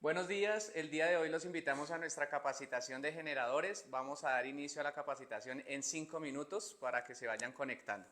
Buenos días, el día de hoy los invitamos a nuestra capacitación de generadores. Vamos a dar inicio a la capacitación en 5 minutos para que se vayan conectando.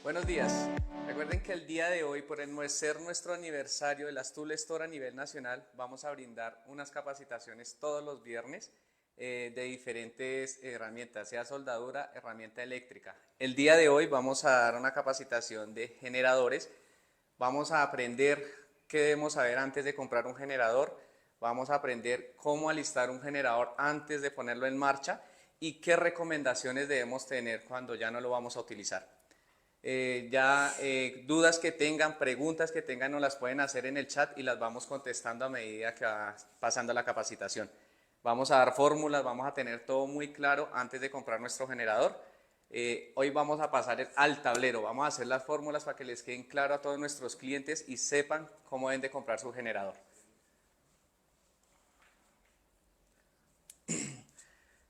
Buenos días. Recuerden que el día de hoy, por ser nuestro aniversario de las Tool Store a nivel nacional, vamos a brindar unas capacitaciones todos los viernes de diferentes herramientas, sea soldadura, herramienta eléctrica. El día de hoy vamos a dar una capacitación de generadores. Vamos a aprender qué debemos saber antes de comprar un generador. Vamos a aprender cómo alistar un generador antes de ponerlo en marcha y qué recomendaciones debemos tener cuando ya no lo vamos a utilizar. Dudas que tengan, preguntas que tengan, nos las pueden hacer en el chat y las vamos contestando a medida que va pasando la capacitación. Vamos a dar fórmulas, vamos a tener todo muy claro antes de comprar nuestro generador. Hoy vamos a pasar al tablero, vamos a hacer las fórmulas para que les queden claro a todos nuestros clientes y sepan cómo deben de comprar su generador.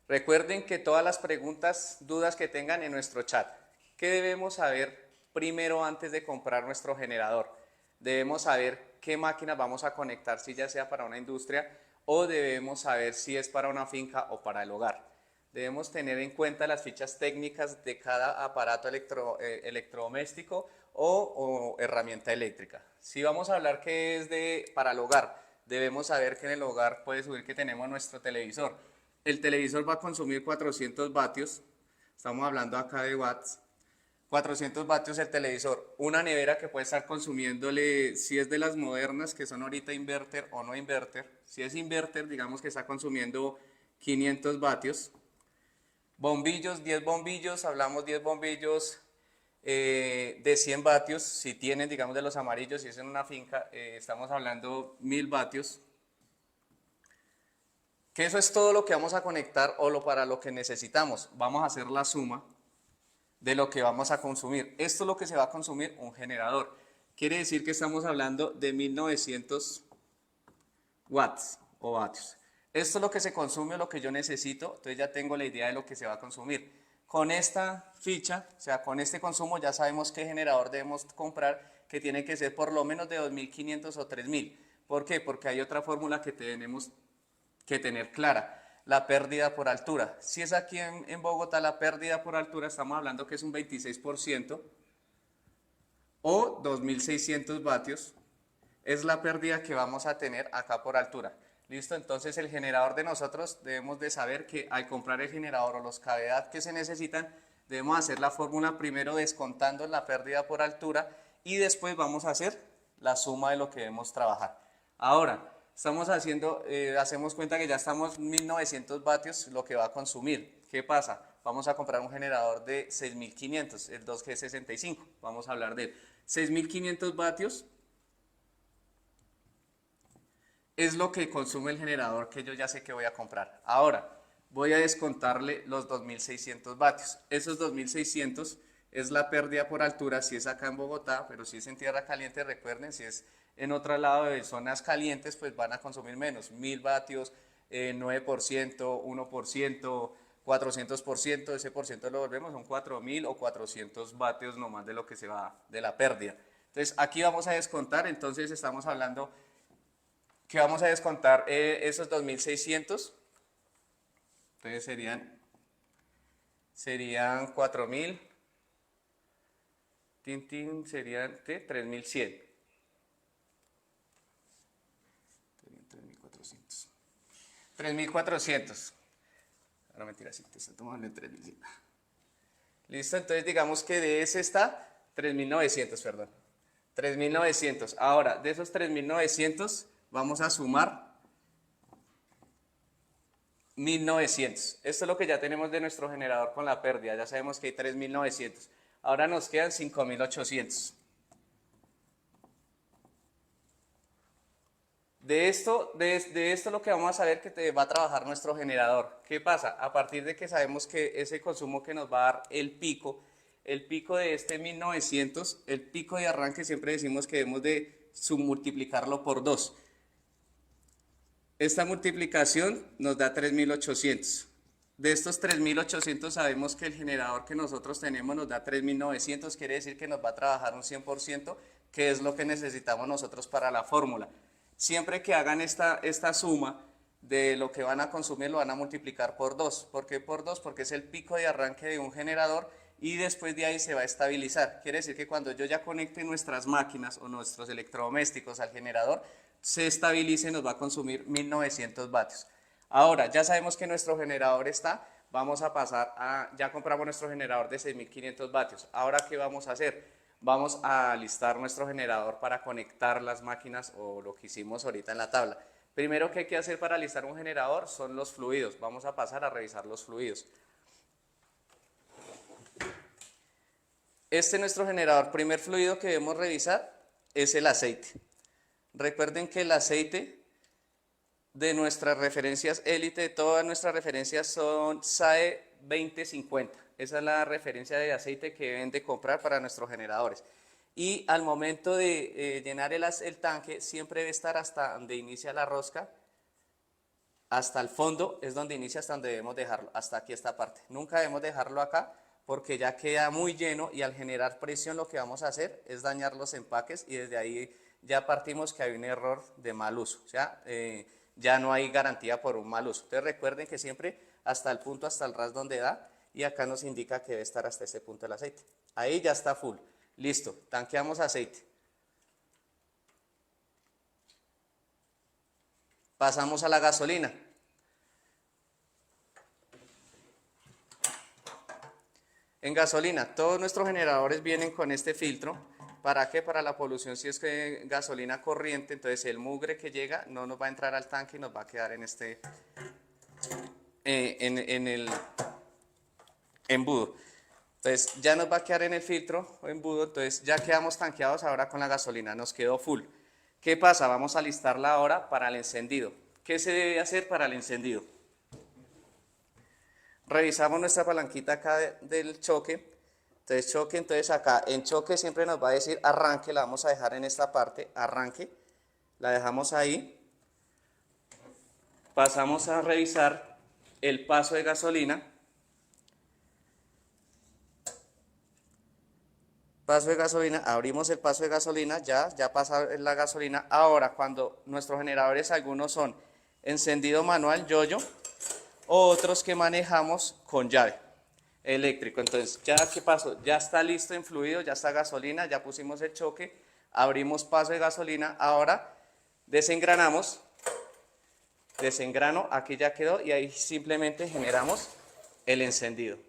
Recuerden que todas las preguntas, dudas que tengan en nuestro chat. ¿Qué debemos saber primero antes de comprar nuestro generador? Debemos saber qué máquinas vamos a conectar, si ya sea para una industria o debemos saber si es para una finca o para el hogar. Debemos tener en cuenta las fichas técnicas de cada aparato electrodoméstico o herramienta eléctrica. Si vamos a hablar que es para el hogar, debemos saber que en el hogar puede subir que tenemos nuestro televisor. El televisor va a consumir 400 vatios, estamos hablando acá de watts. 400 vatios el televisor, una nevera que puede estar consumiéndole, si es de las modernas que son ahorita inverter o no inverter, si es inverter digamos que está consumiendo 500 vatios, bombillos, 10 bombillos, hablamos 10 bombillos de 100 vatios, si tienen digamos de los amarillos, si es en una finca, estamos hablando 1000 vatios, que eso es todo lo que vamos a conectar o para lo que necesitamos, vamos a hacer la suma de lo que vamos a consumir. Esto es lo que se va a consumir un generador. Quiere decir que estamos hablando de 1900 watts o vatios. Esto es lo que se consume o lo que yo necesito, entonces ya tengo la idea de lo que se va a consumir. Con esta ficha, o sea, con este consumo ya sabemos qué generador debemos comprar, que tiene que ser por lo menos de 2500 o 3000. ¿Por qué? Porque hay otra fórmula que tenemos que tener clara. La pérdida por altura. Si es aquí en Bogotá la pérdida por altura, estamos hablando que es un 26% o 2600 vatios. Es la pérdida que vamos a tener acá por altura. ¿Listo? Entonces el generador de nosotros debemos de saber que al comprar el generador o los cavidad que se necesitan, debemos hacer la fórmula primero descontando la pérdida por altura y después vamos a hacer la suma de lo que debemos trabajar. Ahora, hacemos cuenta que ya estamos 1900 vatios lo que va a consumir. ¿Qué pasa? Vamos a comprar un generador de 6500, el 2G65, vamos a hablar de él. 6500 vatios es lo que consume el generador que yo ya sé que voy a comprar. Ahora, voy a descontarle los 2600 vatios. Esos 2600 es la pérdida por altura si es acá en Bogotá, pero si es en tierra caliente, recuerden, si es en otro lado de zonas calientes, pues van a consumir menos, 1000 vatios, 9%, 1%, 400%, ese por ciento lo volvemos, son 4000 o 400 vatios nomás de lo que se va de la pérdida. Entonces aquí vamos a descontar, entonces estamos hablando que vamos a descontar esos 2600, entonces serían 4000, serían 3100. 3400. Ahora mentira, sí, te estoy tomando en 3100. Listo, entonces digamos que de ese está 3900, perdón. 3900. Ahora, de esos 3900 vamos a sumar 1900. Esto es lo que ya tenemos de nuestro generador con la pérdida. Ya sabemos que hay 3900. Ahora nos quedan 5800. De esto lo que vamos a saber que va a trabajar nuestro generador. ¿Qué pasa? A partir de que sabemos que ese consumo que nos va a dar el pico de este 1900, el pico de arranque siempre decimos que debemos de submultiplicarlo por 2. Esta multiplicación nos da 3800. De estos 3800 sabemos que el generador que nosotros tenemos nos da 3900, quiere decir que nos va a trabajar un 100%, que es lo que necesitamos nosotros para la fórmula. Siempre que hagan esta suma de lo que van a consumir, lo van a multiplicar por 2. ¿Por qué por 2? Porque es el pico de arranque de un generador y después de ahí se va a estabilizar. Quiere decir que cuando yo ya conecte nuestras máquinas o nuestros electrodomésticos al generador, se estabilice y nos va a consumir 1900 vatios. Ahora, ya sabemos que nuestro generador está, vamos a pasar ya compramos nuestro generador de 6500 vatios. Ahora, ¿qué vamos a hacer? Vamos a listar nuestro generador para conectar las máquinas o lo que hicimos ahorita en la tabla. Primero que hay que hacer para listar un generador son los fluidos. Vamos a pasar a revisar los fluidos. Este es nuestro generador. Primer fluido que debemos revisar es el aceite. Recuerden que el aceite de nuestras referencias élite, de todas nuestras referencias son SAE 2050. Esa es la referencia de aceite que deben de comprar para nuestros generadores. Y al momento de llenar el tanque, siempre debe estar hasta donde inicia la rosca, hasta el fondo es donde inicia, hasta donde debemos dejarlo, hasta aquí esta parte. Nunca debemos dejarlo acá porque ya queda muy lleno y al generar presión lo que vamos a hacer es dañar los empaques y desde ahí ya partimos que hay un error de mal uso, o sea, ya no hay garantía por un mal uso. Entonces recuerden que siempre hasta el punto, hasta el ras donde da, y acá nos indica que debe estar hasta ese punto el aceite. Ahí ya está full, listo, tanqueamos aceite. Pasamos a la gasolina. En gasolina, todos nuestros generadores vienen con este filtro. ¿Para qué? Para la polución, si es que gasolina corriente, entonces el mugre que llega no nos va a entrar al tanque y nos va a quedar en este, en el embudo. Entonces ya nos va a quedar en el filtro o embudo, entonces ya quedamos tanqueados ahora con la gasolina, nos quedó full. ¿Qué pasa? Vamos a alistarla ahora para el encendido. ¿Qué se debe hacer para el encendido? Revisamos nuestra palanquita acá del choque. Entonces choque, entonces acá en choque siempre nos va a decir arranque, la vamos a dejar en esta parte, arranque. La dejamos ahí. Pasamos a revisar el paso de gasolina. Paso de gasolina, abrimos el paso de gasolina, ya pasa la gasolina. Ahora, cuando nuestros generadores, algunos son encendido manual, yo-yo, otros que manejamos con llave eléctrico. Entonces, ya ¿qué pasó? Ya está listo en fluido, ya está gasolina, ya pusimos el choque, abrimos paso de gasolina, ahora desengranamos, desengrano, aquí ya quedó y ahí simplemente generamos el encendido.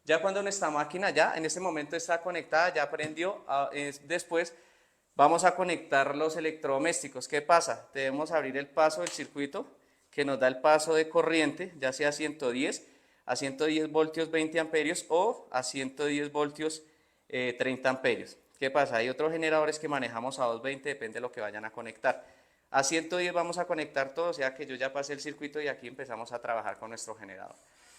Ya cuando nuestra máquina ya en este momento está conectada, ya prendió, después vamos a conectar los electrodomésticos. ¿Qué pasa? Debemos abrir el paso del circuito que nos da el paso de corriente, ya sea a 110 voltios 20 amperios o a 110 voltios 30 amperios. ¿Qué pasa? Hay otros generadores que manejamos a 220, depende de lo que vayan a conectar. A 110 vamos a conectar todo, o sea que yo ya pasé el circuito y aquí empezamos a trabajar con nuestro generador.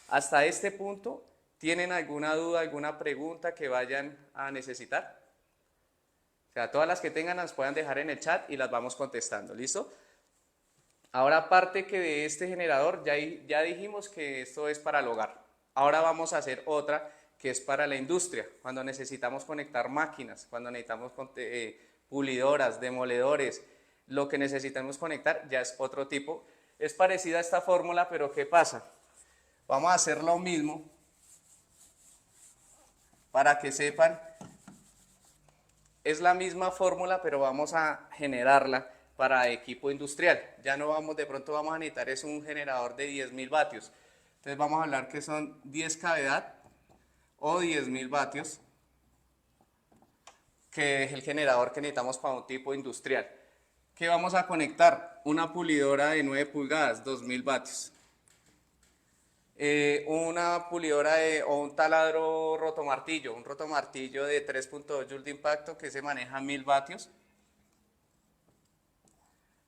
Hasta este punto, ¿tienen alguna duda, alguna pregunta que vayan a necesitar? O sea, todas las que tengan las puedan dejar en el chat y las vamos contestando, ¿listo? Ahora, aparte que de este generador, ya dijimos que esto es para el hogar. Ahora vamos a hacer otra que es para la industria, cuando necesitamos conectar máquinas, cuando necesitamos pulidoras, demoledores, lo que necesitamos conectar ya es otro tipo. Es parecida a esta fórmula, pero ¿qué pasa? Vamos a hacer lo mismo para que sepan. Es la misma fórmula, pero vamos a generarla para equipo industrial. Ya no vamos, de pronto vamos a necesitar es un generador de 10.000 vatios. Entonces vamos a hablar que son 10 cavidad o 10.000 vatios, que es el generador que necesitamos para un tipo industrial. ¿Qué vamos a conectar? Una pulidora de 9 pulgadas, 2.000 vatios. Una pulidora o un taladro rotomartillo, un rotomartillo de 3.2 joules de impacto que se maneja 1.000 vatios.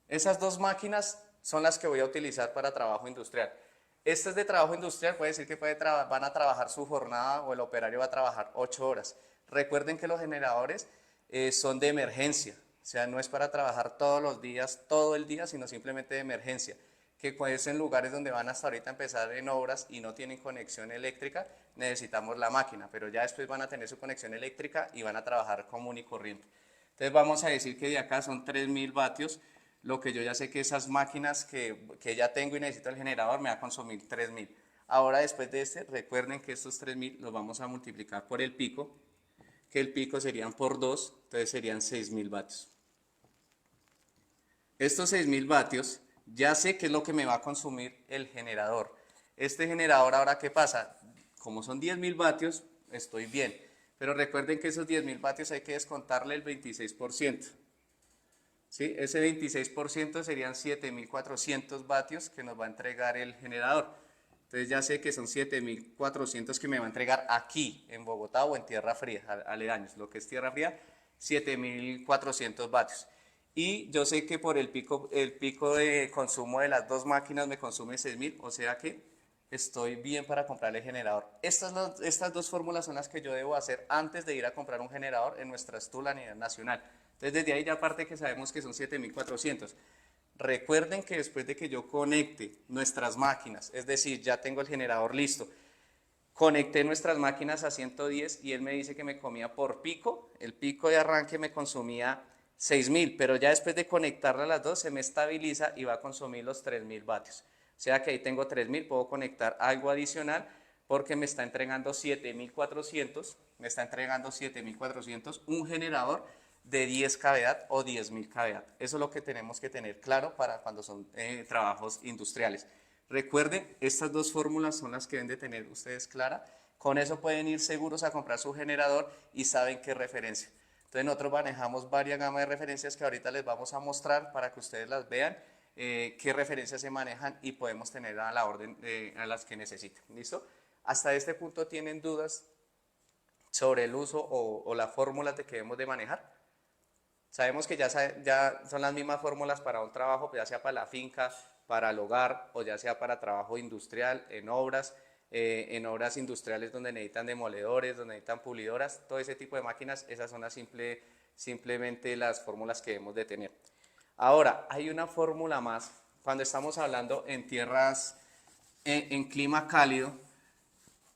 Esas dos máquinas son las que voy a utilizar para trabajo industrial. Este es de trabajo industrial, puede decir que van a trabajar su jornada o el operario va a trabajar 8 horas. Recuerden que los generadores son de emergencia, o sea, no es para trabajar todos los días, todo el día, sino simplemente de emergencia. Que pues en lugares donde van hasta ahorita a empezar en obras y no tienen conexión eléctrica, necesitamos la máquina, pero ya después van a tener su conexión eléctrica y van a trabajar común y corriente. Entonces vamos a decir que de acá son 3.000 vatios, lo que yo ya sé que esas máquinas que ya tengo y necesito el generador me va a consumir 3.000. Ahora después de este, recuerden que estos 3.000 los vamos a multiplicar por el pico, que el pico serían por 2, entonces serían 6.000 vatios. Estos 6.000 vatios ya sé qué es lo que me va a consumir el generador. Este generador ahora, ¿qué pasa? Como son 10.000 vatios, estoy bien. Pero recuerden que esos 10.000 vatios hay que descontarle el 26%. ¿Sí? Ese 26% serían 7.400 vatios que nos va a entregar el generador. Entonces ya sé que son 7.400 que me va a entregar aquí en Bogotá o en Tierra Fría, aledaños. Lo que es Tierra Fría, 7.400 vatios. Y yo sé que por el pico de consumo de las dos máquinas me consume 6.000, o sea que estoy bien para comprar el generador. Estas dos fórmulas son las que yo debo hacer antes de ir a comprar un generador en nuestra Stool a nivel nacional. Entonces desde ahí ya aparte que sabemos que son 7.400. Recuerden que después de que yo conecte nuestras máquinas, es decir, ya tengo el generador listo, conecté nuestras máquinas a 110 y él me dice que me comía por pico, el pico de arranque me consumía 6.000, pero ya después de conectarla a las dos se me estabiliza y va a consumir los 3.000 vatios. O sea que ahí tengo 3.000, puedo conectar algo adicional porque me está entregando 7.400, un generador de 10 kW o 10.000 kW. Eso es lo que tenemos que tener claro para cuando son trabajos industriales. Recuerden, estas dos fórmulas son las que deben de tener ustedes clara. Con eso pueden ir seguros a comprar su generador y saben qué referencia. Entonces nosotros manejamos varias gamas de referencias que ahorita les vamos a mostrar para que ustedes las vean, qué referencias se manejan y podemos tener a la orden a las que necesiten. ¿Listo? Hasta este punto, ¿tienen dudas sobre el uso o las fórmulas de que debemos de manejar? Sabemos que ya son las mismas fórmulas para un trabajo, ya sea para la finca, para el hogar o ya sea para trabajo industrial, en obras industriales donde necesitan demoledores, donde necesitan pulidoras, todo ese tipo de máquinas, esas son simplemente las fórmulas que debemos de tener. Ahora, hay una fórmula más, cuando estamos hablando en tierras, en clima cálido,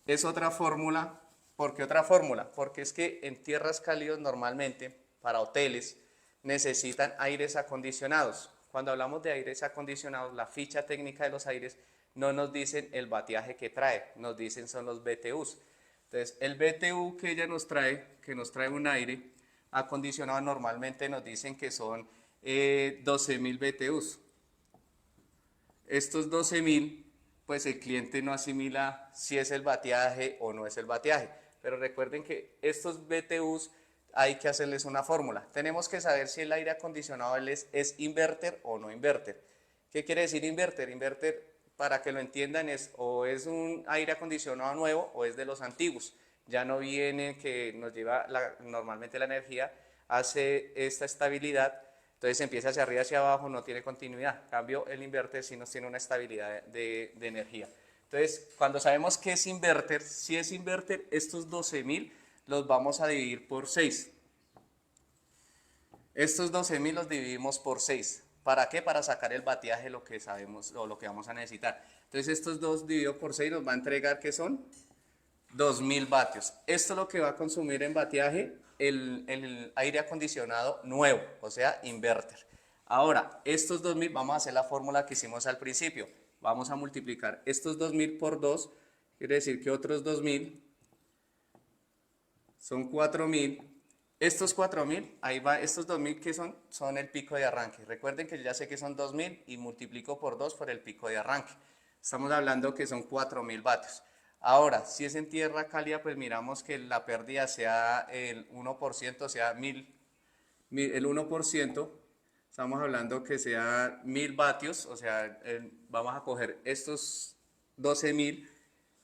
es otra fórmula. ¿Por qué otra fórmula? Porque es que en tierras cálidas normalmente, para hoteles, necesitan aires acondicionados. Cuando hablamos de aires acondicionados, la ficha técnica de los aires no nos dicen el bateaje que trae, nos dicen son los BTUs. Entonces, el BTU que ella nos trae, que nos trae un aire acondicionado, normalmente nos dicen que son 12.000 BTUs. Estos 12.000, pues el cliente no asimila si es el bateaje o no es el bateaje. Pero recuerden que estos BTUs hay que hacerles una fórmula. Tenemos que saber si el aire acondicionado es inverter o no inverter. ¿Qué quiere decir inverter? Inverter, para que lo entiendan, o es un aire acondicionado nuevo o es de los antiguos. Ya no viene que nos lleva normalmente la energía, hace esta estabilidad, entonces empieza hacia arriba, hacia abajo, no tiene continuidad. En cambio, el inverter sí nos tiene una estabilidad de energía. Entonces, cuando sabemos qué es inverter, si es inverter, estos 12.000 los vamos a dividir por 6. Estos 12.000 los dividimos por 6. ¿Para qué? Para sacar el bateaje, lo que sabemos o lo que vamos a necesitar. Entonces, estos 2 dividido por 6 nos va a entregar que son 2.000 vatios. Esto es lo que va a consumir en bateaje el aire acondicionado nuevo, o sea, inverter. Ahora, estos 2.000, vamos a hacer la fórmula que hicimos al principio. Vamos a multiplicar estos 2.000 por 2, quiere decir que otros 2.000 son 4.000. Estos 4.000, ahí va, estos 2.000 que son el pico de arranque. Recuerden que yo ya sé que son 2.000 y multiplico por 2 por el pico de arranque. Estamos hablando que son 4.000 vatios. Ahora, si es en tierra cálida, pues miramos que la pérdida sea el 1%, sea el 1%. Estamos hablando que sea 1.000 vatios, o sea, vamos a coger estos 12.000,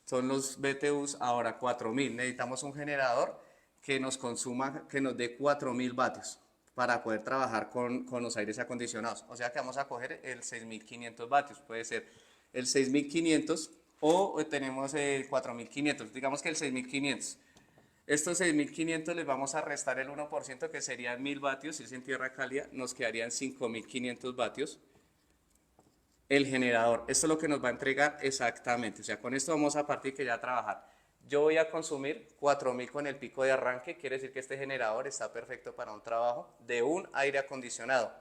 son los BTUs, ahora 4.000. Necesitamos un generador que nos consuma, que nos dé 4.000 vatios para poder trabajar con los aires acondicionados. O sea que vamos a coger el 6.500 vatios, puede ser el 6.500 o tenemos el 4.500, digamos que el 6.500. Estos 6.500 les vamos a restar el 1%, que serían 1.000 vatios, si es en tierra cálida, nos quedarían 5.500 vatios. El generador, esto es lo que nos va a entregar exactamente, o sea, con esto vamos a partir que ya a trabajar. Yo voy a consumir 4.000 con el pico de arranque, quiere decir que este generador está perfecto para un trabajo de un aire acondicionado.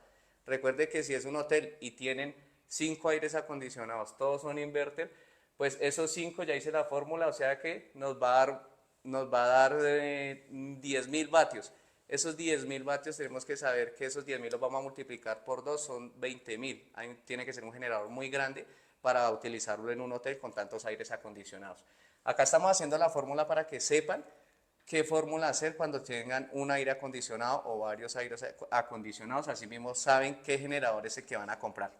Recuerde que si es un hotel y tienen 5 aires acondicionados, todos son inverter, pues esos 5 ya hice la fórmula, o sea que nos va a dar 10.000 vatios. Esos 10.000 vatios tenemos que saber que esos 10.000 los vamos a multiplicar por 2, son 20.000. Tiene que ser un generador muy grande para utilizarlo en un hotel con tantos aires acondicionados. Acá estamos haciendo la fórmula para que sepan qué fórmula hacer cuando tengan un aire acondicionado o varios aires acondicionados. Así mismo saben qué generador es el que van a comprar.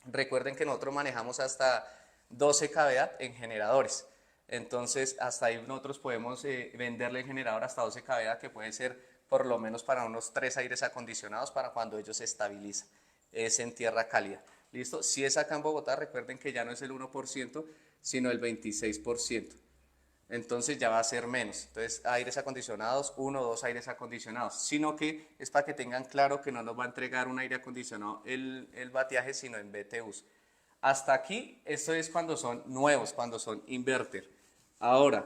Recuerden que nosotros manejamos hasta 12 kW en generadores. Entonces, hasta ahí nosotros podemos venderle el generador hasta 12 kW, que puede ser por lo menos para unos 3 aires acondicionados para cuando ellos se estabilizan. Es en tierra cálida. ¿Listo? Si es acá en Bogotá, recuerden que ya no es el 1%, sino el 26%. entonces ya va a ser menos. Entonces, aires acondicionados, 1 o 2 aires acondicionados, sino que es para que tengan claro que no nos va a entregar un aire acondicionado el bateaje, sino en BTUs. Hasta aquí, esto es cuando son nuevos, cuando son inverter. Ahora,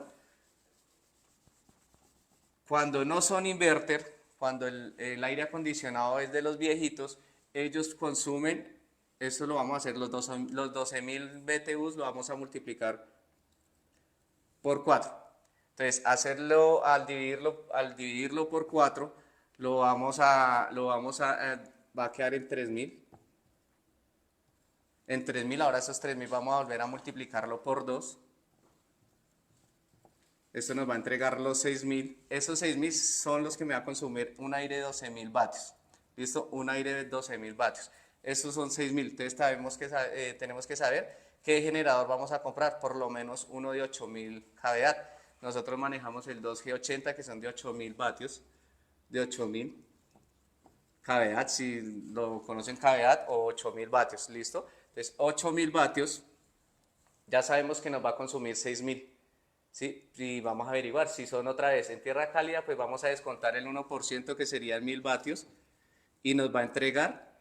cuando no son inverter, cuando el aire acondicionado es de los viejitos, ellos consumen, eso lo vamos a hacer, los 12.000 BTUs lo vamos a multiplicar por 4. Entonces, hacerlo al dividirlo por 4, va a quedar en 3.000. En 3.000, ahora esos 3.000 vamos a volver a multiplicarlo por 2. Esto nos va a entregar los 6.000. Esos 6.000 son los que me va a consumir un aire de 12.000 vatios. ¿Listo? Un aire de 12.000 vatios. Estos son 6.000. Entonces tenemos que saber qué generador vamos a comprar. Por lo menos uno de 8.000 kVA. Nosotros manejamos el 2G80, que son de 8.000 vatios. De 8.000 kVA, si lo conocen kVA, o 8.000 vatios. ¿Listo? Entonces 8.000 vatios, ya sabemos que nos va a consumir 6.000. ¿Sí? Y vamos a averiguar si son otra vez en tierra cálida, pues vamos a descontar el 1% que serían 1.000 vatios y nos va a entregar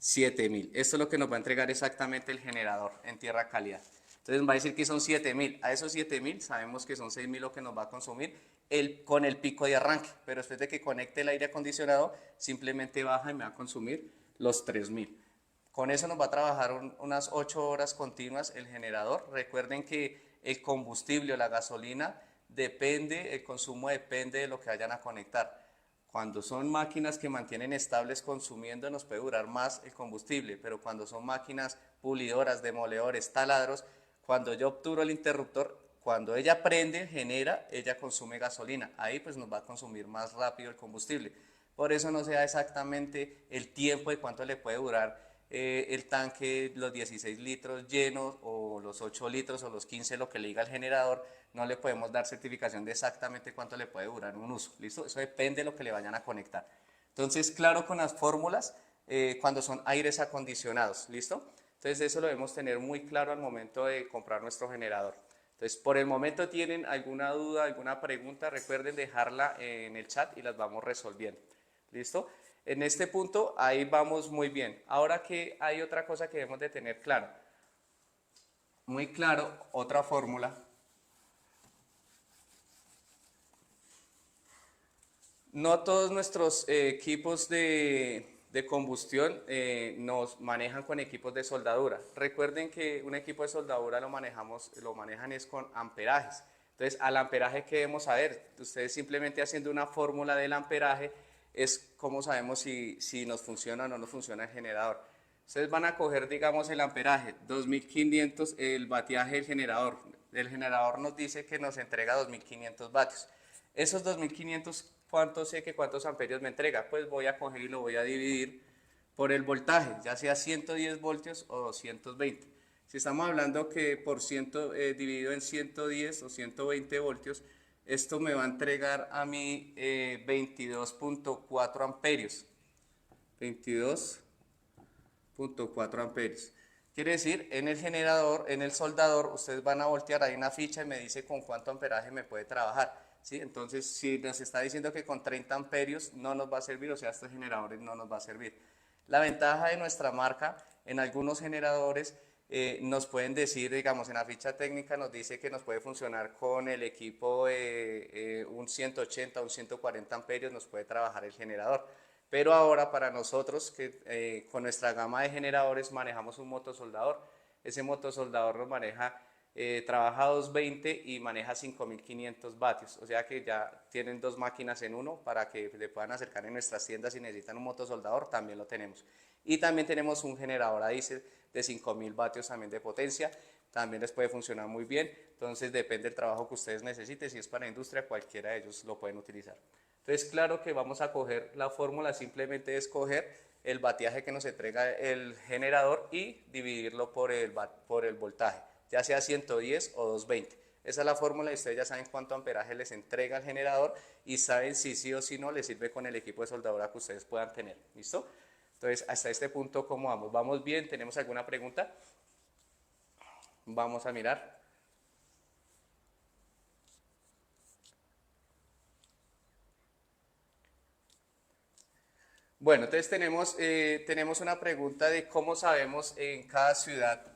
7.000. Esto es lo que nos va a entregar exactamente el generador en tierra cálida. Entonces va a decir que son 7.000. A esos 7.000 sabemos que son 6.000 lo que nos va a consumir con el pico de arranque. Pero después de que conecte el aire acondicionado, simplemente baja y me va a consumir los 3.000. Con eso nos va a trabajar unas 8 horas continuas el generador. Recuerden que el combustible o la gasolina el consumo depende de lo que vayan a conectar. Cuando son máquinas que mantienen estables consumiendo, nos puede durar más el combustible, pero cuando son máquinas pulidoras, demoledores, taladros, cuando yo obturo el interruptor, cuando ella prende, genera, ella consume gasolina. Ahí pues nos va a consumir más rápido el combustible. Por eso no se da exactamente el tiempo de cuánto le puede durar el tanque, los 16 litros llenos o los 8 litros o los 15, lo que le diga el generador. No le podemos dar certificación de exactamente cuánto le puede durar un uso. ¿Listo? Eso depende de lo que le vayan a conectar. Entonces, claro con las fórmulas cuando son aires acondicionados. ¿Listo? Entonces, eso lo debemos tener muy claro al momento de comprar nuestro generador. Entonces, por el momento tienen alguna duda, alguna pregunta, recuerden dejarla en el chat y las vamos resolviendo. ¿Listo? En este punto, ahí vamos muy bien. Ahora que hay otra cosa que debemos de tener claro. Muy claro, otra fórmula. No todos nuestros equipos de combustión nos manejan con equipos de soldadura. Recuerden que un equipo de soldadura lo manejan es con amperajes. Entonces, al amperaje que debemos saber, ustedes simplemente haciendo una fórmula del amperaje, es como sabemos si nos funciona o no nos funciona el generador. Ustedes van a coger, digamos, el amperaje, 2500, el bateaje del generador. El generador nos dice que nos entrega 2500 vatios. Esos 2500, ¿cuántos amperios me entrega? Pues voy a coger y lo voy a dividir por el voltaje, ya sea 110 voltios o 220. Si estamos hablando que dividido en 110 o 120 voltios, esto me va a entregar a mí 22.4 amperios. 22.4 amperios. Quiere decir, en el generador, en el soldador, ustedes van a voltear, hay una ficha y me dice con cuánto amperaje me puede trabajar. ¿Sí? Entonces, si nos está diciendo que con 30 amperios no nos va a servir, o sea, estos generadores no nos va a servir. La ventaja de nuestra marca, en algunos generadores, nos pueden decir, digamos, en la ficha técnica nos dice que nos puede funcionar con el equipo un 180, un 140 amperios, nos puede trabajar el generador. Pero ahora para nosotros, que con nuestra gama de generadores manejamos un motosoldador, ese motosoldador nos trabaja 220 y maneja 5500 vatios, o sea que ya tienen dos máquinas en uno para que le puedan acercar en nuestras tiendas si necesitan un motosoldador, también lo tenemos. Y también tenemos un generador a diésel de 5000 vatios también de potencia, también les puede funcionar muy bien, entonces depende del trabajo que ustedes necesiten, si es para industria cualquiera de ellos lo pueden utilizar. Entonces claro que vamos a coger la fórmula, simplemente es coger el bateaje que nos entrega el generador y dividirlo por el voltaje, ya sea 110 o 220. Esa es la fórmula y ustedes ya saben cuánto amperaje les entrega el generador y saben si sí o si no les sirve con el equipo de soldadura que ustedes puedan tener. ¿Listo? Entonces, hasta este punto, ¿cómo vamos? ¿Vamos bien? ¿Tenemos alguna pregunta? Vamos a mirar. Bueno, entonces tenemos una pregunta de cómo sabemos en cada ciudad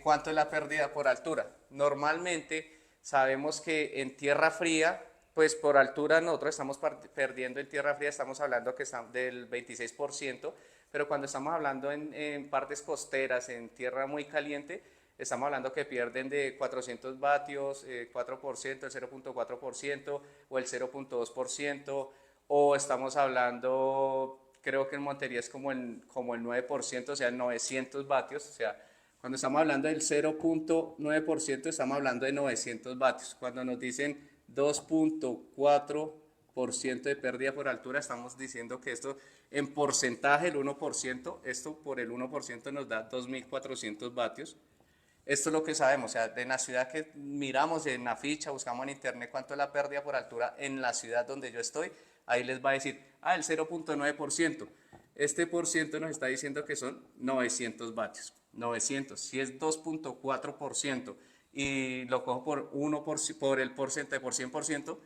cuánto es la pérdida por altura. Normalmente sabemos que en tierra fría, pues por altura nosotros estamos perdiendo en tierra fría, estamos hablando que estamos del 26%, pero cuando estamos hablando en partes costeras, en tierra muy caliente, estamos hablando que pierden de 400 vatios, 4%, el 0.4% o el 0.2%, o estamos hablando, creo que en Montería es como el 9%, o sea, 900 vatios, o sea, cuando estamos hablando del 0.9%, estamos hablando de 900 vatios. Cuando nos dicen 2.4% de pérdida por altura, estamos diciendo que esto en porcentaje, el 1%, esto por el 1% nos da 2.400 vatios. Esto es lo que sabemos, o sea, en la ciudad que miramos en la ficha, buscamos en internet cuánto es la pérdida por altura en la ciudad donde yo estoy, ahí les va a decir, el 0.9%. Este por ciento nos está diciendo que son 900 vatios. 900, si es 2.4% y lo cojo por 1 por el porcentaje por 100%,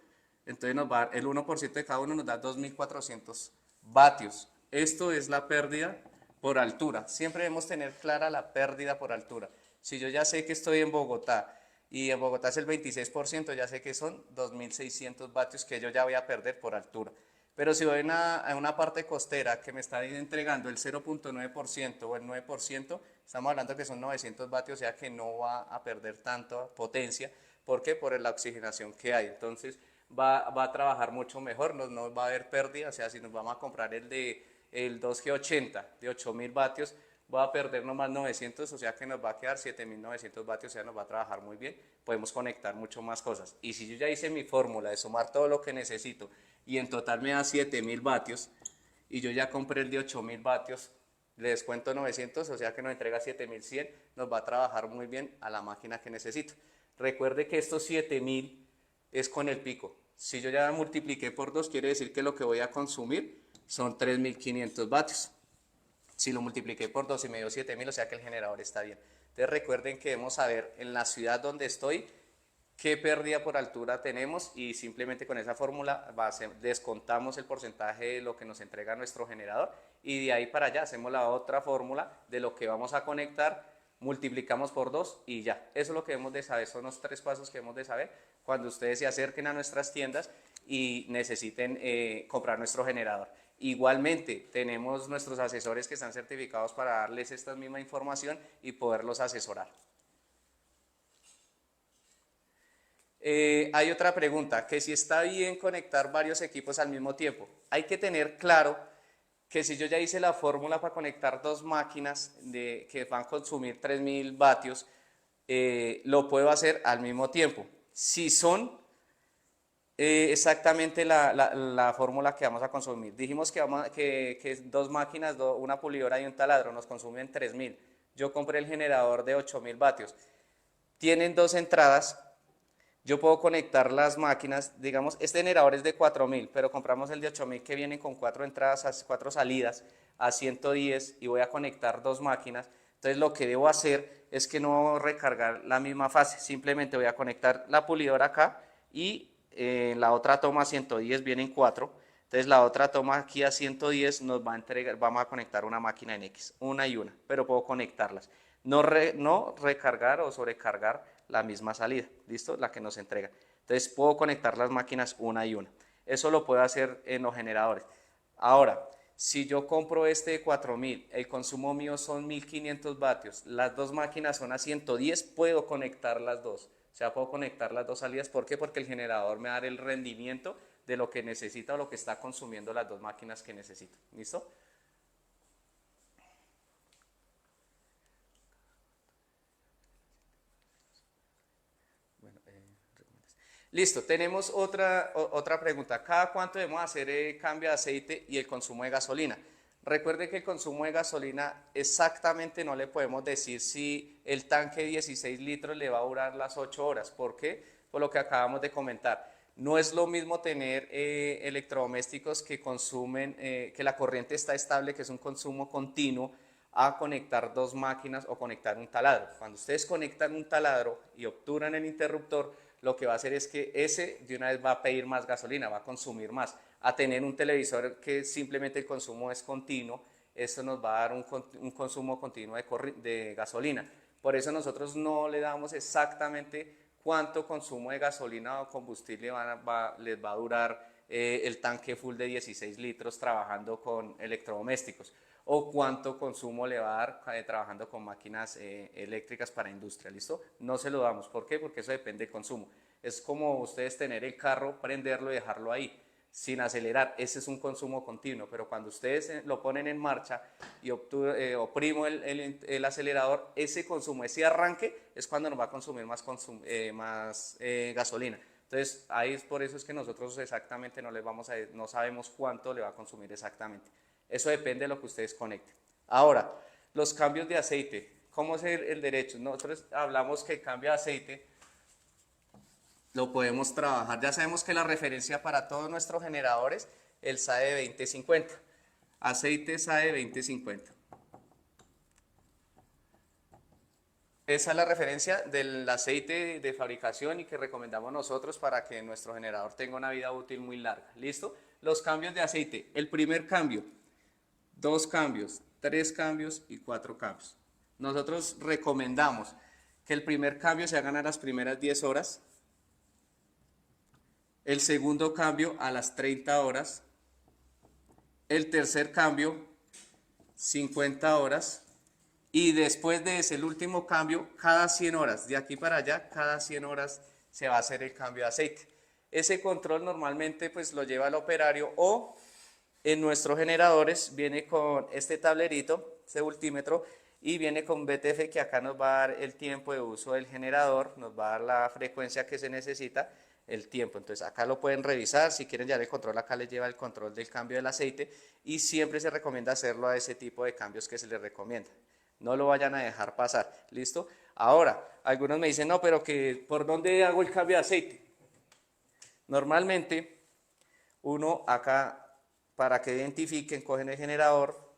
entonces nos va el 1% de cada uno nos da 2.400 vatios. Esto es la pérdida por altura. Siempre debemos tener clara la pérdida por altura. Si yo ya sé que estoy en Bogotá y en Bogotá es el 26%, ya sé que son 2.600 vatios que yo ya voy a perder por altura. Pero si voy a una parte costera que me está entregando el 0.9% o el 9%, estamos hablando que son 900 vatios, o sea que no va a perder tanta potencia. ¿Por qué? Por la oxigenación que hay. Entonces va a trabajar mucho mejor, no va a haber pérdida. O sea, si nos vamos a comprar el 2G80 de 8.000 vatios, va a perder nomás 900, o sea que nos va a quedar 7.900 vatios, o sea, nos va a trabajar muy bien, podemos conectar mucho más cosas. Y si yo ya hice mi fórmula de sumar todo lo que necesito y en total me da 7.000 vatios y yo ya compré el de 8.000 vatios, le descuento 900, o sea que nos entrega 7.100, nos va a trabajar muy bien a la máquina que necesito. Recuerde que estos 7.000 es con el pico. Si yo ya multipliqué por 2, quiere decir que lo que voy a consumir son 3.500 vatios. Si lo multipliqué por 2 y me dio 7.000, o sea que el generador está bien. Entonces recuerden que debemos saber en la ciudad donde estoy qué pérdida por altura tenemos y simplemente con esa fórmula descontamos el porcentaje de lo que nos entrega nuestro generador y de ahí para allá hacemos la otra fórmula de lo que vamos a conectar, multiplicamos por 2 y ya. Eso es lo que debemos de saber, son los 3 pasos que debemos de saber cuando ustedes se acerquen a nuestras tiendas y necesiten comprar nuestro generador. Igualmente, tenemos nuestros asesores que están certificados para darles esta misma información y poderlos asesorar. Hay otra pregunta, que si está bien conectar varios equipos al mismo tiempo. Hay que tener claro que si yo ya hice la fórmula para conectar dos máquinas que van a consumir 3.000 vatios, lo puedo hacer al mismo tiempo. Si son exactamente la fórmula que vamos a consumir. Dijimos que dos máquinas, una pulidora y un taladro nos consumen 3.000. Yo compré el generador de 8.000 vatios. Tienen dos entradas. Yo puedo conectar las máquinas, digamos, este generador es de 4.000, pero compramos el de 8.000 que viene con 4 entradas, 4 salidas a 110 y voy a conectar dos máquinas. Entonces lo que debo hacer es que no voy a recargar la misma fase, simplemente voy a conectar la pulidora acá y la otra toma a 110 vienen 4. Entonces la otra toma aquí a 110 nos va a entregar, vamos a conectar una máquina en X, una y una, pero puedo conectarlas. No recargar o sobrecargar la misma salida, ¿listo? La que nos entrega. Entonces puedo conectar las máquinas una y una. Eso lo puedo hacer en los generadores. Ahora, si yo compro este de 4.000, el consumo mío son 1.500 vatios, las dos máquinas son a 110, puedo conectar las dos. O sea, puedo conectar las dos salidas. ¿Por qué? Porque el generador me da el rendimiento de lo que necesita o lo que está consumiendo las dos máquinas que necesito. ¿Listo? Listo, tenemos otra pregunta. ¿Cada cuánto debemos hacer el cambio de aceite y el consumo de gasolina? Recuerde que el consumo de gasolina exactamente no le podemos decir si el tanque de 16 litros le va a durar las 8 horas. ¿Por qué? Por lo que acabamos de comentar. No es lo mismo tener electrodomésticos que consumen, que la corriente está estable, que es un consumo continuo, a conectar dos máquinas o conectar un taladro. Cuando ustedes conectan un taladro y obturan el interruptor, lo que va a hacer es que ese de una vez va a pedir más gasolina, va a consumir más. a tener un televisor que simplemente el consumo es continuo. Esto nos va a dar un consumo continuo de gasolina. Por eso nosotros no le damos exactamente cuánto consumo de gasolina o combustible les va a durar el tanque full de 16 litros trabajando con electrodomésticos, o cuánto consumo le va a dar trabajando con máquinas eléctricas para industria, ¿listo? No se lo damos. ¿Por qué? Porque eso depende del consumo. Es como ustedes tener el carro, prenderlo y dejarlo ahí sin acelerar. Ese es un consumo continuo, pero cuando ustedes lo ponen en marcha y oprimo el acelerador, ese consumo, ese arranque es cuando nos va a consumir más gasolina. Entonces, ahí es por eso es que nosotros exactamente no sabemos cuánto le va a consumir exactamente. Eso depende de lo que ustedes conecten. Ahora, los cambios de aceite. ¿Cómo es el derecho? Nosotros hablamos que el cambio de aceite lo podemos trabajar. Ya sabemos que la referencia para todos nuestros generadores, el SAE 2050. Aceite SAE 2050. Esa es la referencia del aceite de fabricación y que recomendamos nosotros para que nuestro generador tenga una vida útil muy larga. ¿Listo? Los cambios de aceite. El primer cambio, 2 cambios, 3 cambios y 4 cambios. Nosotros recomendamos que el primer cambio se hagan a las primeras 10 horas, el segundo cambio a las 30 horas, el tercer cambio 50 horas y después de ese, el último cambio, cada 100 horas, de aquí para allá, cada 100 horas se va a hacer el cambio de aceite. Ese control normalmente pues lo lleva el operario, o en nuestros generadores viene con este tablerito, este voltímetro, y viene con BTF, que acá nos va a dar el tiempo de uso del generador, nos va a dar la frecuencia que se necesita, el tiempo. Entonces acá lo pueden revisar, si quieren llevar el control, acá les lleva el control del cambio del aceite, y siempre se recomienda hacerlo a ese tipo de cambios que se les recomienda. No lo vayan a dejar pasar, ¿listo? Ahora, algunos me dicen, no, pero que ¿por dónde hago el cambio de aceite? Normalmente, uno acá, para que identifiquen, cogen el generador,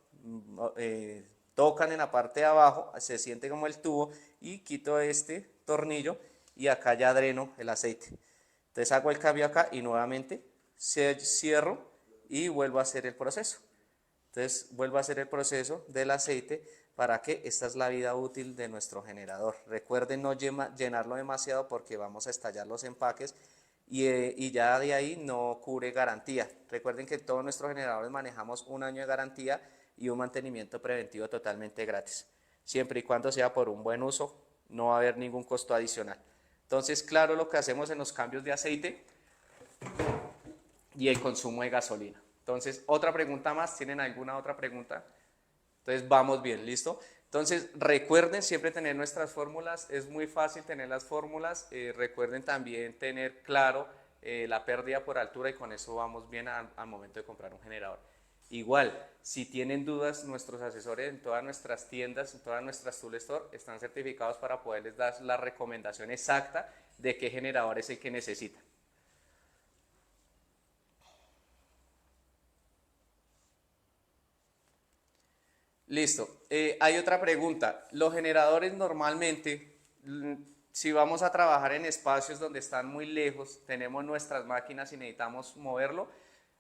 tocan en la parte de abajo, se siente como el tubo, y quito este tornillo y acá ya dreno el aceite. Entonces hago el cambio acá y nuevamente cierro y vuelvo a hacer el proceso. Entonces vuelvo a hacer el proceso del aceite para que esta es la vida útil de nuestro generador. Recuerden no llenarlo demasiado porque vamos a estallar los empaques y ya de ahí no cubre garantía. Recuerden que todos nuestros generadores manejamos un año de garantía y un mantenimiento preventivo totalmente gratis. Siempre y cuando sea por un buen uso, no va a haber ningún costo adicional. Entonces, claro, lo que hacemos en los cambios de aceite y el consumo de gasolina. Entonces, otra pregunta más, ¿tienen alguna otra pregunta? Entonces, vamos bien, ¿listo? Entonces, recuerden siempre tener nuestras fórmulas, es muy fácil tener las fórmulas, recuerden también tener claro la pérdida por altura, y con eso vamos bien al momento de comprar un generador. Igual, si tienen dudas, nuestros asesores en todas nuestras tiendas, en todas nuestras Tool Store, están certificados para poderles dar la recomendación exacta de qué generador es el que necesitan. Listo. Hay otra pregunta. Los generadores normalmente, si vamos a trabajar en espacios donde están muy lejos, tenemos nuestras máquinas y necesitamos moverlo,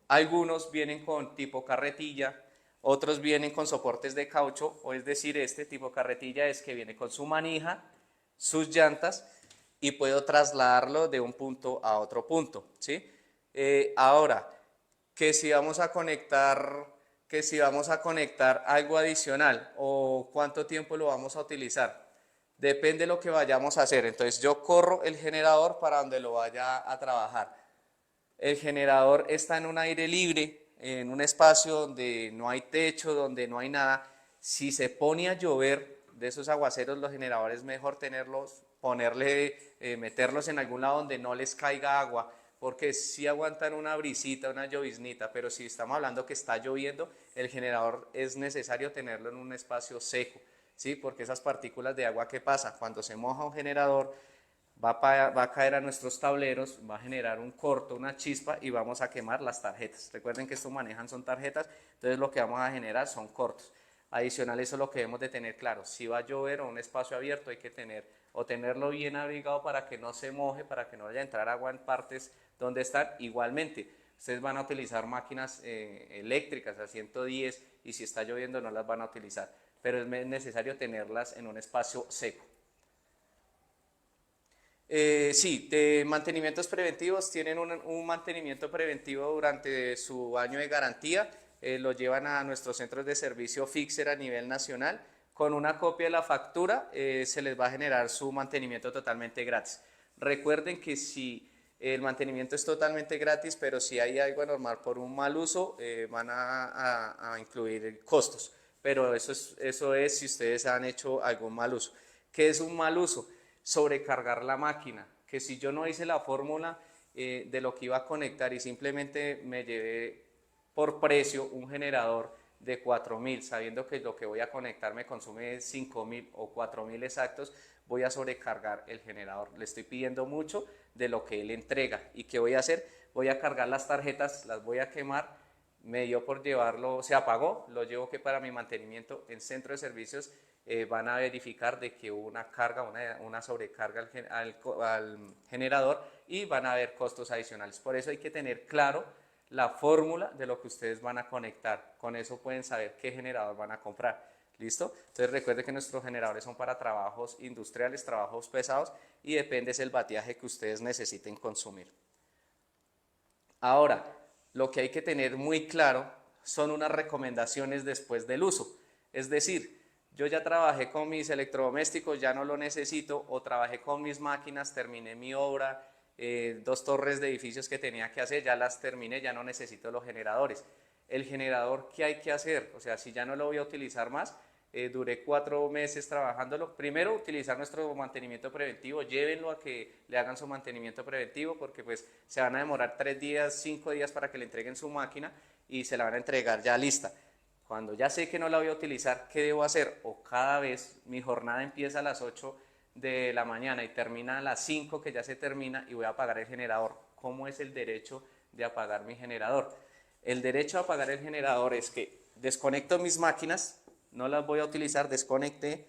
algunos vienen con tipo carretilla, otros vienen con soportes de caucho, o es decir, este tipo carretilla es que viene con su manija, sus llantas, y puedo trasladarlo de un punto a otro punto, ¿sí? Ahora, que si vamos a conectar algo adicional o cuánto tiempo lo vamos a utilizar, depende de lo que vayamos a hacer. Entonces yo corro el generador para donde lo vaya a trabajar. El generador está en un aire libre, en un espacio donde no hay techo, donde no hay nada. Si se pone a llover de esos aguaceros, los generadores es mejor meterlos en algún lado donde no les caiga agua, porque sí aguantan una brisita, una lloviznita, pero si estamos hablando que está lloviendo, el generador es necesario tenerlo en un espacio seco, ¿sí? Porque esas partículas de agua, ¿qué pasa? Cuando se moja un generador, va a caer a nuestros tableros, va a generar un corto, una chispa, y vamos a quemar las tarjetas. Recuerden que esto manejan son tarjetas, entonces lo que vamos a generar son cortos. Adicional, eso es lo que debemos de tener claro. Si va a llover o un espacio abierto, hay que tenerlo bien abrigado para que no se moje, para que no vaya a entrar agua en partes donde están. Igualmente, Ustedes van a utilizar máquinas eléctricas a 110 y si está lloviendo no las van a utilizar, pero es necesario tenerlas en un espacio seco. Sí, de mantenimientos preventivos, tienen un mantenimiento preventivo durante su año de garantía, lo llevan a nuestros centros de servicio Fixer a nivel nacional, con una copia de la factura se les va a generar su mantenimiento totalmente gratis. Recuerden que si el mantenimiento es totalmente gratis, pero si hay algo anormal por un mal uso, van a incluir costos, pero eso es si ustedes han hecho algún mal uso. ¿Qué es un mal uso? Sobrecargar la máquina, que si yo no hice la fórmula de lo que iba a conectar y simplemente me llevé por precio un generador de 4000, sabiendo que lo que voy a conectar me consume 5000 o 4000 exactos, voy a sobrecargar el generador. Le estoy pidiendo mucho de lo que él entrega. ¿Y qué voy a hacer? Voy a cargar las tarjetas, las voy a quemar, me dio por llevarlo, se apagó, lo llevo que para mi mantenimiento en centro de servicios van a verificar de que hubo una carga, una sobrecarga al generador y van a haber costos adicionales. Por eso hay que tener claro la fórmula de lo que ustedes van a conectar. Con eso pueden saber qué generador van a comprar. ¿Listo? Entonces recuerde que nuestros generadores son para trabajos industriales, trabajos pesados y depende del bateaje que ustedes necesiten consumir. Ahora, lo que hay que tener muy claro son unas recomendaciones después del uso. Es decir, yo ya trabajé con mis electrodomésticos, ya no lo necesito, o trabajé con mis máquinas, terminé mi obra, 2 torres de edificios que tenía que hacer, ya las terminé, ya no necesito los generadores. El generador, ¿qué hay que hacer? O sea, si ya no lo voy a utilizar más, duré 4 meses trabajándolo. Primero, utilizar nuestro mantenimiento preventivo, llévenlo a que le hagan su mantenimiento preventivo porque pues se van a demorar 3 días, 5 días para que le entreguen su máquina y se la van a entregar ya lista. Cuando ya sé que no la voy a utilizar, ¿qué debo hacer? O cada vez mi jornada empieza a las 8 de la mañana y termina a las 5 que ya se termina y voy a apagar el generador. ¿Cómo es el derecho de apagar mi generador? El derecho a apagar el generador es que desconecto mis máquinas, no las voy a utilizar, desconecté,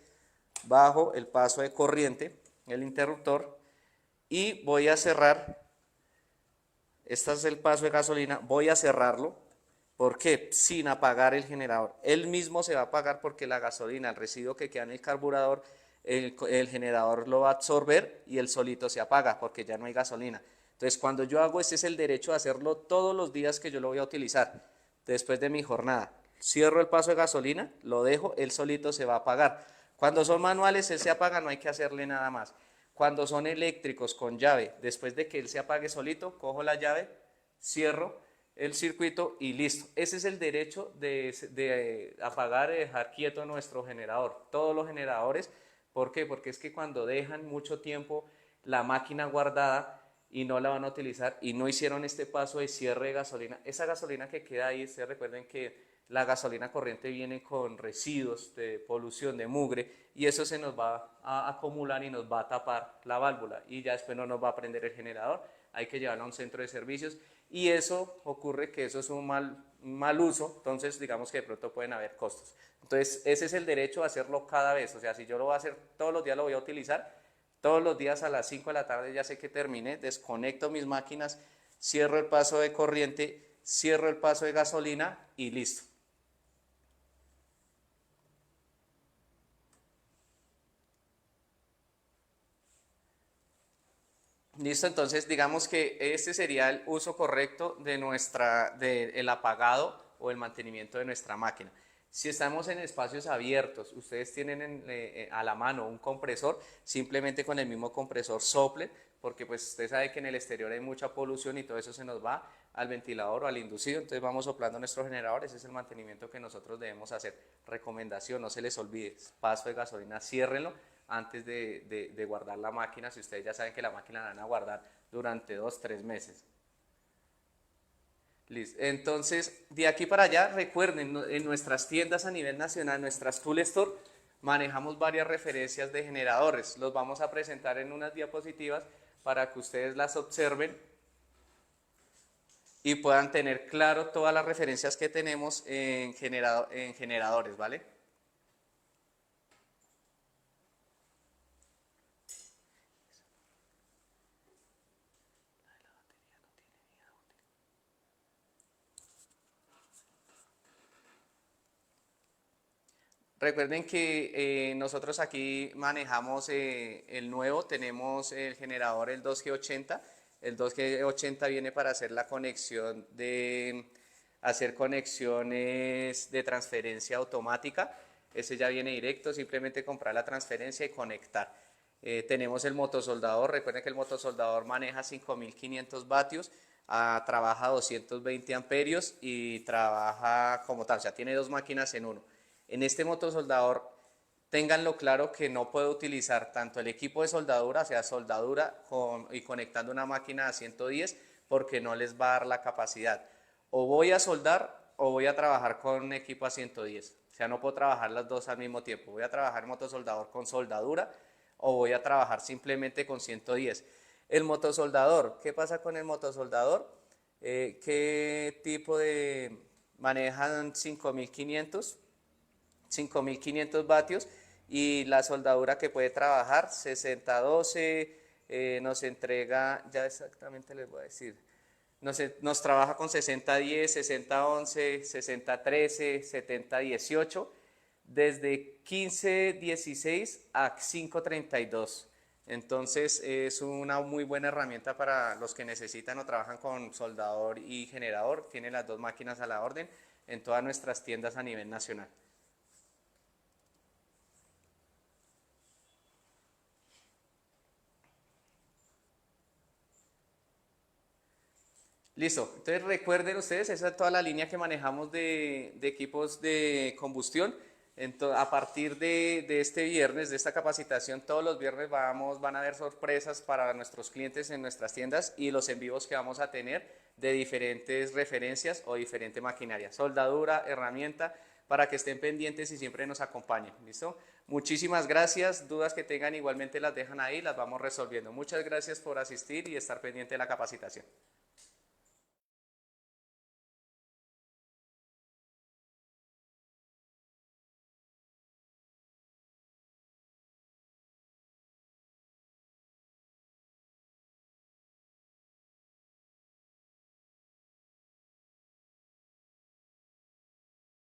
bajo el paso de corriente, el interruptor y voy a cerrar, este es el paso de gasolina, voy a cerrarlo. ¿Por qué? Sin apagar el generador. Él mismo se va a apagar porque la gasolina, el residuo que queda en el carburador, el generador lo va a absorber y él solito se apaga porque ya no hay gasolina. Entonces, cuando yo hago, este es el derecho de hacerlo todos los días que yo lo voy a utilizar, después de mi jornada. Cierro el paso de gasolina, lo dejo, él solito se va a apagar. Cuando son manuales, él se apaga, no hay que hacerle nada más. Cuando son eléctricos con llave, después de que él se apague solito, cojo la llave, cierro el circuito y listo. Ese es el derecho de apagar y dejar quieto nuestro generador. Todos los generadores, ¿por qué? Porque es que cuando dejan mucho tiempo la máquina guardada y no la van a utilizar y no hicieron este paso de cierre de gasolina, esa gasolina que queda ahí, ustedes recuerden que la gasolina corriente viene con residuos de polución, de mugre, y eso se nos va a acumular y nos va a tapar la válvula y ya después no nos va a prender el generador. Hay que llevarlo a un centro de servicios y eso ocurre que eso es un mal uso, entonces digamos que de pronto pueden haber costos. Entonces ese es el derecho a hacerlo cada vez, o sea, si yo lo voy a hacer todos los días, lo voy a utilizar, todos los días a las 5 de la tarde ya sé que terminé, desconecto mis máquinas, cierro el paso de corriente, cierro el paso de gasolina y listo. Listo, entonces digamos que este sería el uso correcto del apagado o el mantenimiento de nuestra máquina. Si estamos en espacios abiertos, ustedes tienen a la mano un compresor, simplemente con el mismo compresor soplen, porque pues usted sabe que en el exterior hay mucha polución y todo eso se nos va al ventilador o al inducido, entonces vamos soplando nuestro generador, ese es el mantenimiento que nosotros debemos hacer. Recomendación, no se les olvide, paso de gasolina, ciérrenlo antes de guardar la máquina, si ustedes ya saben que la máquina la van a guardar durante 2-3 meses. Listo. Entonces, de aquí para allá, recuerden, en nuestras tiendas a nivel nacional, nuestras Tool Store, manejamos varias referencias de generadores. Los vamos a presentar en unas diapositivas para que ustedes las observen y puedan tener claro todas las referencias que tenemos en generadores, ¿vale? Recuerden que nosotros aquí manejamos el nuevo, tenemos el generador el 2G80. El 2G80 viene para hacer la conexión de hacer conexiones de transferencia automática. Ese ya viene directo, simplemente comprar la transferencia y conectar. Tenemos el motosoldador, recuerden que el motosoldador maneja 5500 vatios, trabaja 220 amperios y trabaja como tal, o sea, tiene dos máquinas en uno. En este motosoldador, ténganlo claro que no puedo utilizar tanto el equipo de soldadura, o sea, soldadura y conectando una máquina a 110 porque no les va a dar la capacidad. O voy a soldar o voy a trabajar con equipo a 110. O sea, no puedo trabajar las dos al mismo tiempo. Voy a trabajar motosoldador con soldadura o voy a trabajar simplemente con 110. El motosoldador, ¿qué pasa con el motosoldador? ¿Qué tipo de manejan 5500 vatios y la soldadura que puede trabajar 6012 nos entrega, ya exactamente les voy a decir, nos trabaja con 6010, 6011, 6013, 7018 desde 1516 a 532. Entonces es una muy buena herramienta para los que necesitan o trabajan con soldador y generador. Tiene las dos máquinas a la orden en todas nuestras tiendas a nivel nacional. Listo, entonces recuerden ustedes, esa es toda la línea que manejamos de equipos de combustión. Entonces, a partir de este viernes, de esta capacitación, todos los viernes van a haber sorpresas para nuestros clientes en nuestras tiendas y los en vivos que vamos a tener de diferentes referencias o diferente maquinaria, soldadura, herramienta, para que estén pendientes y siempre nos acompañen. ¿Listo? Muchísimas gracias, dudas que tengan igualmente las dejan ahí, las vamos resolviendo. Muchas gracias por asistir y estar pendiente de la capacitación.